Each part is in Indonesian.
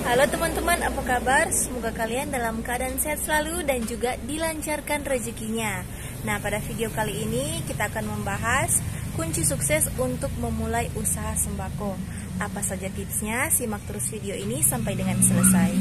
Halo teman-teman, apa kabar? Semoga kalian dalam keadaan sehat selalu dan juga dilancarkan rezekinya. Nah, pada video kali ini kita akan membahas kunci sukses untuk memulai usaha sembako. Apa saja tipsnya? Simak terus video ini sampai dengan selesai.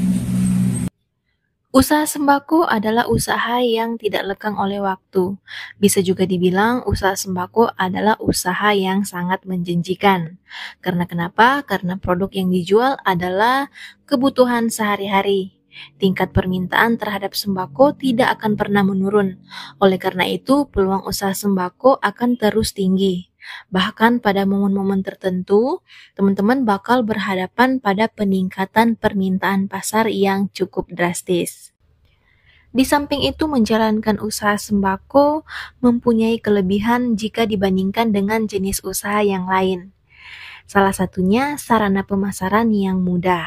Usaha sembako adalah usaha yang tidak lekang oleh waktu. Bisa juga dibilang usaha sembako adalah usaha yang sangat menjanjikan. Karena kenapa? Karena produk yang dijual adalah kebutuhan sehari-hari. Tingkat permintaan terhadap sembako tidak akan pernah menurun. Oleh karena itu, peluang usaha sembako akan terus tinggi. Bahkan pada momen-momen tertentu, teman-teman bakal berhadapan pada peningkatan permintaan pasar yang cukup drastis. Di samping itu, menjalankan usaha sembako mempunyai kelebihan jika dibandingkan dengan jenis usaha yang lain. Salah satunya sarana pemasaran yang mudah.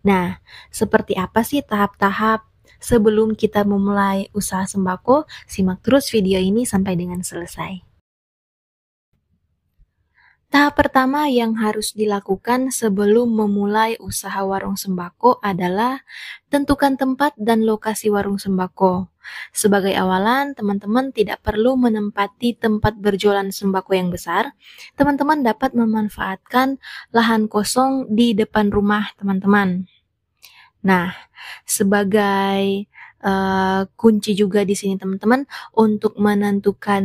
Nah, seperti apa sih tahap-tahap sebelum kita memulai usaha sembako? Simak terus video ini sampai dengan selesai. Tahap pertama yang harus dilakukan sebelum memulai usaha warung sembako adalah tentukan tempat dan lokasi warung sembako. Sebagai awalan, teman-teman tidak perlu menempati tempat berjualan sembako yang besar. Teman-teman dapat memanfaatkan lahan kosong di depan rumah teman-teman. Nah, sebagai kunci juga di sini teman-teman, untuk menentukan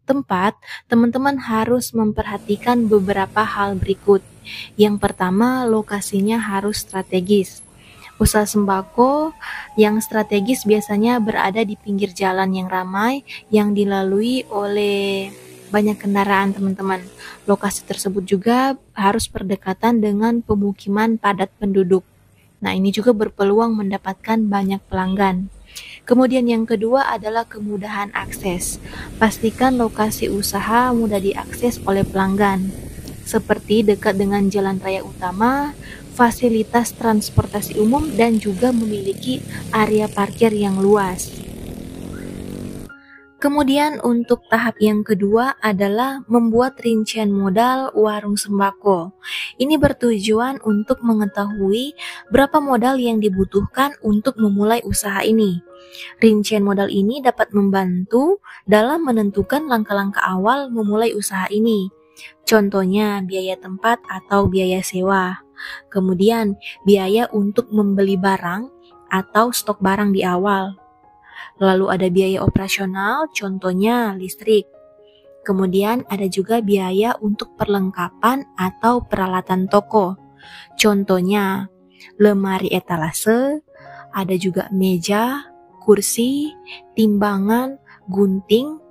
tempat, teman-teman harus memperhatikan beberapa hal berikut. Yang pertama, lokasinya harus strategis. Usaha sembako yang strategis biasanya berada di pinggir jalan yang ramai yang dilalui oleh banyak kendaraan teman-teman. Lokasi tersebut juga harus berdekatan dengan pemukiman padat penduduk. Nah, ini juga berpeluang mendapatkan banyak pelanggan. Kemudian yang kedua adalah kemudahan akses. Pastikan lokasi usaha mudah diakses oleh pelanggan, seperti dekat dengan jalan raya utama, fasilitas transportasi umum, dan juga memiliki area parkir yang luas. Kemudian untuk tahap yang kedua adalah membuat rincian modal warung sembako. Ini bertujuan untuk mengetahui berapa modal yang dibutuhkan untuk memulai usaha ini. Rincian modal ini dapat membantu dalam menentukan langkah-langkah awal memulai usaha ini. Contohnya biaya tempat atau biaya sewa. Kemudian biaya untuk membeli barang atau stok barang di awal. Lalu ada biaya operasional, contohnya listrik. Kemudian ada juga biaya untuk perlengkapan atau peralatan toko. Contohnya lemari etalase, ada juga meja, kursi, timbangan, gunting,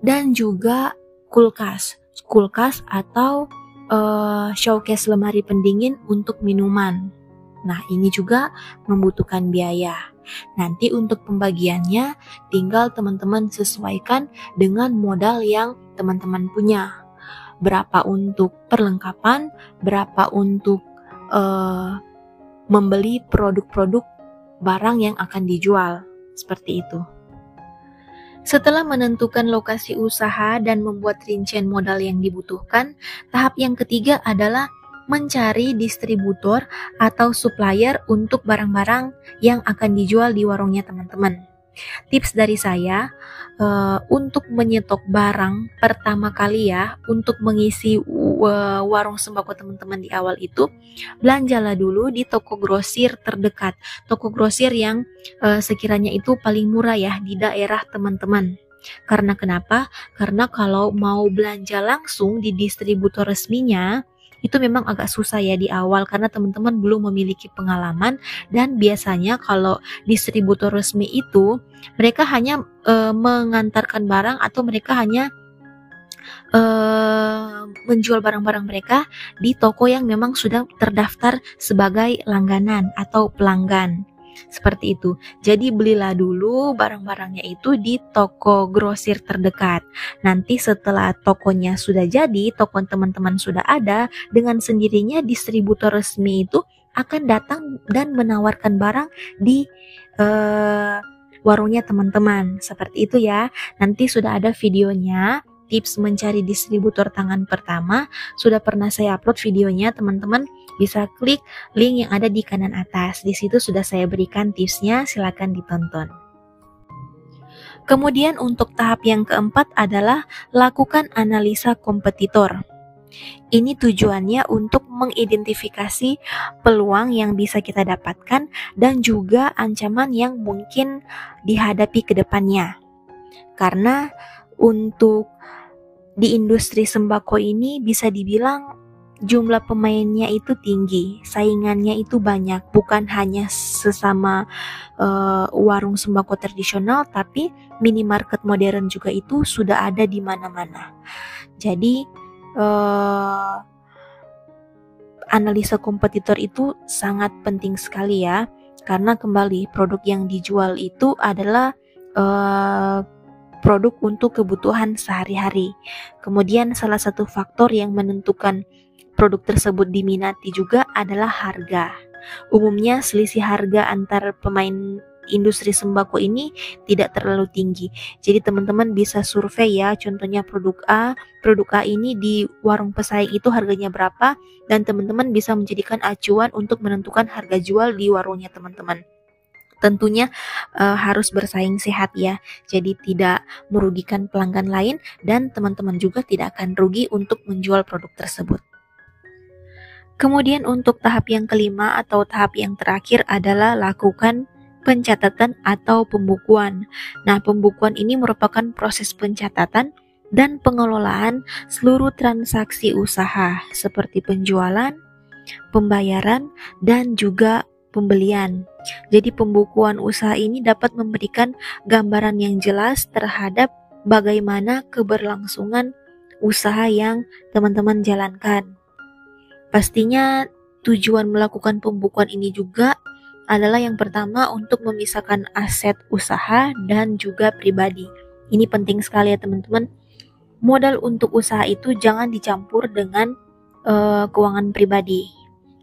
dan juga kulkas. Kulkas atau showcase lemari pendingin untuk minuman. Nah, ini juga membutuhkan biaya. Nanti untuk pembagiannya tinggal teman-teman sesuaikan dengan modal yang teman-teman punya. Berapa untuk perlengkapan, berapa untuk membeli produk-produk barang yang akan dijual. Seperti itu. Setelah menentukan lokasi usaha dan membuat rincian modal yang dibutuhkan, tahap yang ketiga adalah mencari distributor atau supplier untuk barang-barang yang akan dijual di warungnya teman-teman. Tips dari saya, untuk menyetok barang pertama kali ya, untuk mengisi warung sembako teman-teman di awal itu, belanjalah dulu di toko grosir terdekat. Toko grosir yang sekiranya itu paling murah ya di daerah teman-teman. Karena kenapa? Karena kalau mau belanja langsung di distributor resminya, itu memang agak susah ya di awal karena teman-teman belum memiliki pengalaman, dan biasanya kalau distributor resmi itu mereka hanya mengantarkan barang atau mereka hanya menjual barang-barang mereka di toko yang memang sudah terdaftar sebagai langganan atau pelanggan. Seperti itu. Jadi belilah dulu barang-barangnya itu di toko grosir terdekat. Nanti setelah tokonya sudah jadi, toko teman-teman sudah ada, dengan sendirinya distributor resmi itu akan datang dan menawarkan barang di warungnya teman-teman. Seperti itu ya. Nanti sudah ada videonya tips mencari distributor tangan pertama sudah pernah saya upload videonya, teman-teman bisa klik link yang ada di kanan atas. Di situ sudah saya berikan tipsnya, silakan ditonton. Kemudian untuk tahap yang keempat adalah lakukan analisa kompetitor. Ini tujuannya untuk mengidentifikasi peluang yang bisa kita dapatkan dan juga ancaman yang mungkin dihadapi ke depannya. Karena untuk di industri sembako ini bisa dibilang jumlah pemainnya itu tinggi, saingannya itu banyak, bukan hanya sesama warung sembako tradisional, tapi minimarket modern juga itu sudah ada di mana-mana. Jadi analisa kompetitor itu sangat penting sekali ya, karena kembali produk yang dijual itu adalah produk untuk kebutuhan sehari-hari. Kemudian salah satu faktor yang menentukan produk tersebut diminati juga adalah harga. Umumnya selisih harga antar pemain industri sembako ini tidak terlalu tinggi. Jadi teman-teman bisa survei ya, contohnya produk A ini di warung pesaing itu harganya berapa, dan teman-teman bisa menjadikan acuan untuk menentukan harga jual di warungnya teman-teman. Tentunya harus bersaing sehat ya, jadi tidak merugikan pelanggan lain dan teman-teman juga tidak akan rugi untuk menjual produk tersebut. Kemudian untuk tahap yang kelima atau tahap yang terakhir adalah lakukan pencatatan atau pembukuan. Nah, pembukuan ini merupakan proses pencatatan dan pengelolaan seluruh transaksi usaha seperti penjualan, pembayaran, dan juga pembelian. Jadi pembukuan usaha ini dapat memberikan gambaran yang jelas terhadap bagaimana keberlangsungan usaha yang teman-teman jalankan. Pastinya tujuan melakukan pembukuan ini juga adalah yang pertama untuk memisahkan aset usaha dan juga pribadi. Ini penting sekali ya teman-teman. Modal untuk usaha itu jangan dicampur dengan keuangan pribadi.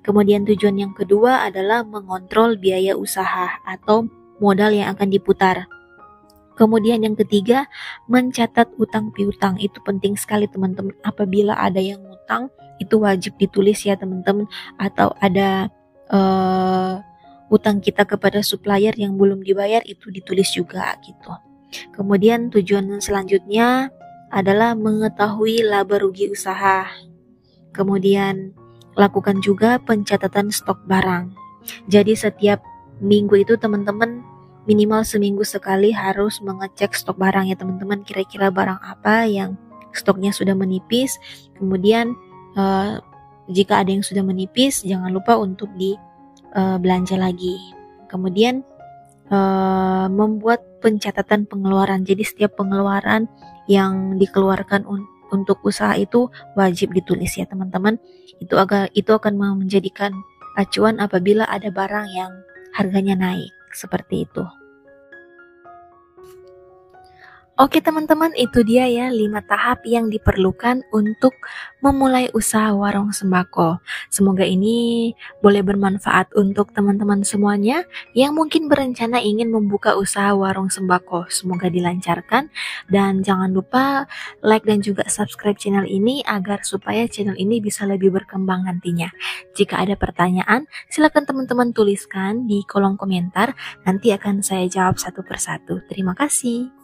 Kemudian tujuan yang kedua adalah mengontrol biaya usaha atau modal yang akan diputar. Kemudian yang ketiga, mencatat utang piutang. Itu penting sekali teman-teman. Apabila ada yang utang, itu wajib ditulis ya teman-teman. Atau ada utang kita kepada supplier yang belum dibayar, itu ditulis juga gitu. Kemudian tujuan selanjutnya adalah mengetahui laba rugi usaha. Kemudian lakukan juga pencatatan stok barang. Jadi setiap minggu itu teman-teman minimal seminggu sekali harus mengecek stok barang ya teman-teman, kira-kira barang apa yang stoknya sudah menipis. Kemudian jika ada yang sudah menipis, jangan lupa untuk belanja lagi. Kemudian membuat pencatatan pengeluaran. Jadi setiap pengeluaran yang dikeluarkan untuk usaha itu wajib ditulis ya teman-teman. Itu akan menjadikan acuan apabila ada barang yang harganya naik, seperti itu. Oke teman-teman, itu dia ya 5 tahap yang diperlukan untuk memulai usaha warung sembako. Semoga ini boleh bermanfaat untuk teman-teman semuanya yang mungkin berencana ingin membuka usaha warung sembako. Semoga dilancarkan dan jangan lupa like dan juga subscribe channel ini agar supaya channel ini bisa lebih berkembang nantinya. Jika ada pertanyaan, silakan teman-teman tuliskan di kolom komentar, nanti akan saya jawab satu persatu. Terima kasih.